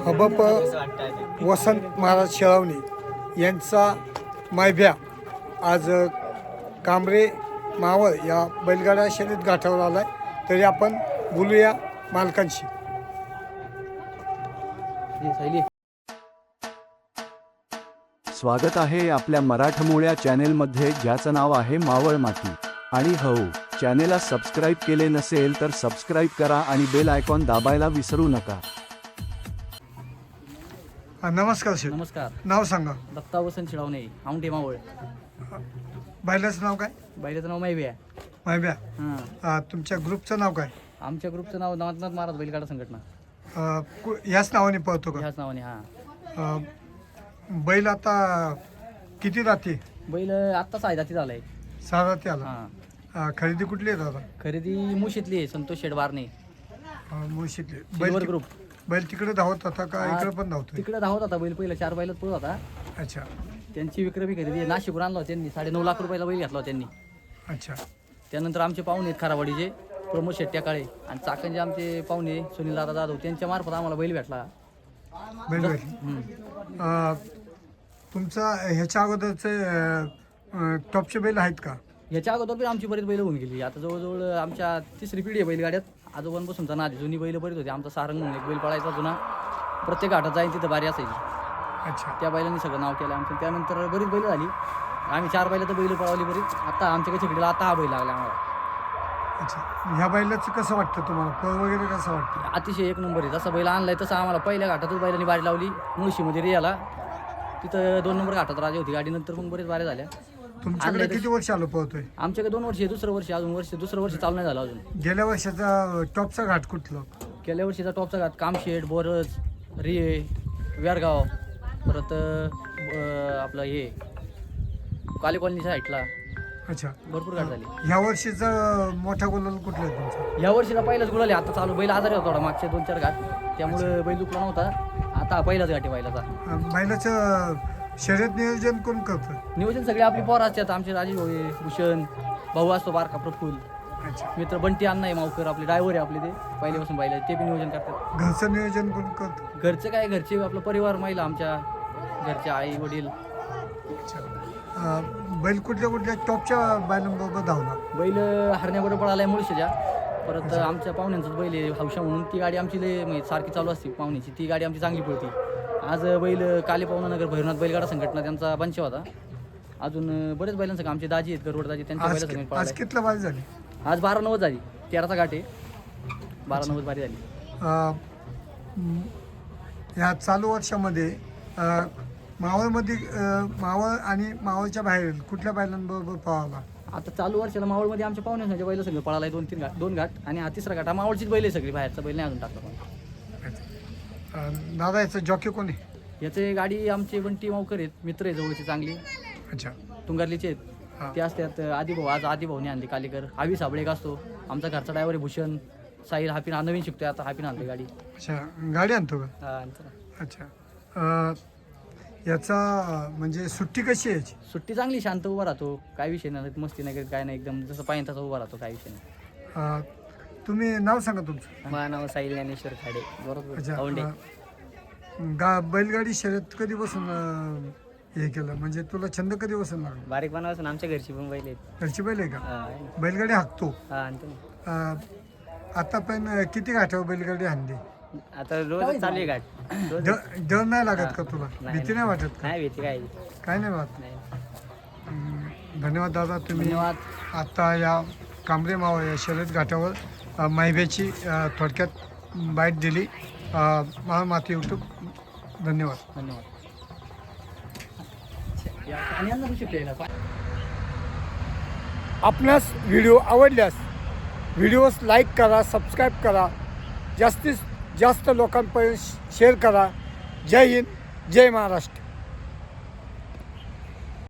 हबप वसंत महाराज शेळावणे यांचा मायभ्या आज कांबरे मावळ या बैलगाडा शर्यत घाटावर आला आहे. तरी आपण बोलूया मालकांशी. स्वागत आहे आपल्या मराठमोळ्या चॅनेलमध्ये, ज्याचं नाव आहे मावळ माती. आणि हो, चॅनेलला सबस्क्राईब केले नसेल तर सबस्क्राईब करा आणि बेल आयकॉन दाबायला विसरू नका. नमस्कार शेठ. नमस्कार. नाव सांगा. दत्ता वसंत शेळावणे, औंढे मावळ. बैलाचं नाव काय? बैलाचं नाव मायव्या. मायभ्या. हां. तुमच्या ग्रुपचं नाव काय? आमच्या ग्रुपचं नाव नवनाथ महाराज बैलगाडा संघटना. याच नावाने पळतो का? ह्याच नावाने. हां. बैल आता किती राहते? बैल आत्ताच आहे जाती झालाय. 6 राहते आला. हां. खरेदी कुठली आहे दादा? खरेदी मुशीतली आहे, संतोष शेठ बारणे, मुळशीतली. Silver group. बैल तिकडे धावत होता का इकडे पण धावतो? तिकडे धावत होता बैल, पहिला 4 बैलात पळत होता. अच्छा त्यांची विक्रमी खरेदी आहे. नाशिकवर आणला होता त्यांनी, 9.5 लाख रुपयाला बैल घेतला होता त्यांनी. अच्छा. त्यानंतर आमचे पाहुणे आहेत खरावाडीचे, प्रमोद शेट्टी काळे, आणि चाकणचे आमचे पाहुणे सुनील दादा जाधव, त्यांच्या मार्फत आम्हाला बैल भेटला. बैल भेटला. तुमचा ह्याच्या अगोदरचे टॉपचे बैल आहेत का? ह्याच्या अगोदर पण आमची बरीच बैल होऊन गेली. आता जवळजवळ आमच्या 3री पिढी आहे बैलगाड्यात. आजोबांपासूनचा नाद, जुनी बैल बरीच होती. आमचा सारंग म्हणून एक बैल पळायचा जुना, प्रत्येक घाटात जाईन तिथं बारी असायची. अच्छा. त्या बैलांनी सगळं नाव केलं आमचं. त्यानंतर बरीच बैल झाली. आम्ही 4 बैल तर बैल पळवली बरीच. आता आमच्या छकडीला आता हा बैल लागला आम्हाला. अच्छा. ह्या बैलाचं कसं वाटतं तुम्हाला? पळ वगैरे कसं वाटतं? अतिशय 1 नंबर आहे. जसा बैल आणलाय तसं आम्हाला पहिल्या घाटातच बैलांनी बारी लावली. मुळशीमध्ये रियाला, तिथं 2 नंबर घाटात राजा होती गाडी. नंतर मग बरेच बाऱ्या झाल्या. तुमच्याकडे किती वर्ष आलं पळतोय? आमच्याकडे 2 वर्ष आहे. दुसरं वर्ष चालू नाही झालं अजून. गेल्या वर्षाचा टॉपचा घाट कुठलं? गेल्या वर्षीचा टॉपचा घाट कामशेड, बोरज, रिये, वेरगाव, परत आपलं हे काली कॉलनीच्या साईडला अच्छा. भरपूर घाट झाले. ह्या वर्षीचा मोठा गुलाल कुठला आहे तुमचा? या वर्षीला पहिलाच गुलाल आहे. आता चालू बैल आजारी होता थोडा मागच्या 2-4 घाट, त्यामुळे बैल दुखला नव्हता. आता हा पहिलाच घाट आहे बैलाचा. बैलाचं शर्यत नियोजन कोण करतं? नियोजन सगळे आपली पोरं असतात. आमचे राजेश भाऊ आहे, भूषण भाऊ असतो, बारका प्रफुल, अच्छा. मित्र बंटी अण्णा आहे मावकर, आपले ड्रायव्हर आहे आपले, ते पहिल्यापासून बैल ते पण नियोजन करतात. घरचं नियोजन कोण करतं? घरचे काय, घरचे आपला परिवार, महिला, आमच्या घरच्या आई वडील. अच्छा. बैल कुठल्या टॉपच्या बैलांबरोबर धावला? बैल हरण्याबरोबर पळाला आहे मुळशीच्या. परत आमच्या पाहुण्यांचंच बैल आहे हौशा म्हणून, ती गाडी आमची लय म्हणजे सारखी चालू असते पाहुण्याची. ती गाडी आमची चांगली पळती. आज बैल काले पाहुणानगर भैरवनाथ बैलगाडा संघटना त्यांचा बंच होता. अजून बरेच बैलांचं आमचे दाजी आहेत, गरवड दाजी, त्यांच्या बैला संघटना आज कितला बारी झाली? आज 12-9 झाली. 13चा घाट आहे. 12-9 बारी झाली. ह्या चालू वर्षामध्ये मावळमध्ये मावळ आणि मावळच्या बाहेर कुठल्या बैलांबरोबर पळाला? आता चालू वर्षाला मावळमध्ये आमच्या पाहुण्यांच्या बैल सगळं पळाला आहे. 2 घाट आणि हा 3रा घाट. हा मावळचीच बैल आहे सगळी, बाहेरचा बैल नाही अजून टाकला. दादा याचं जॉकी कोण आहे? याचे गाडी आमचे बंटी मावकर आहेत, मित्र आहे जवळचे चांगली. अच्छा. तुंगारलीचे आहेत. ते असतात आदिभाऊ. आज आदिभाऊने आणली कालीकर. हावी साबळे एक असतो आमचा घरचा ड्रायव्हर आहे, भूषण. साहिल हापीन नवीन शिकतोय आता, हापीन आणली गाडी. अच्छा. गाडी आणतो का? हा. अच्छा. याचा म्हणजे सुट्टी कशी आहे याची? सुट्टी चांगली, शांत उभा राहतो, काय विषय नाही, मस्ती नाही काय नाही, एकदम जसं पाहिजे तसा उभा राहतो, काय विषय नाही. तुम्ही नाव सांगा तुमचं. माझं नाव साहिल ज्ञानेश्वर खाडे, बरोबर. अच्छा. बैलगाडी शर्यत कधीपासून हे केलं, म्हणजे तुला छंद कधीपासून लागला? बारीकपणापासून. आमच्या घरची पण बैल आहेत. घरची बैल आहे का? बैलगाडी हाकतो? आता पण किती घाटावर बैलगाडी हाणली? आता रोज चालू आहे घाट. डर नाही लागत का तुला? भीती नाही वाटत का? नाही भीती काय नाही वाटत. धन्यवाद दादा. तुम्ही धन्यवाद. आता या कांबरे मावळ या शर्यत घाटावर मायभ्याची थोडक्यात बाईट दिली. मावळ माती यूट्यूब. धन्यवाद. आपणास व्हिडिओ आवडल्यास व्हिडिओस लाईक करा, सबस्क्राईब करा, जास्तीत जास्त लोकांपर्यंत शेअर करा. जय हिंद, जय महाराष्ट्र.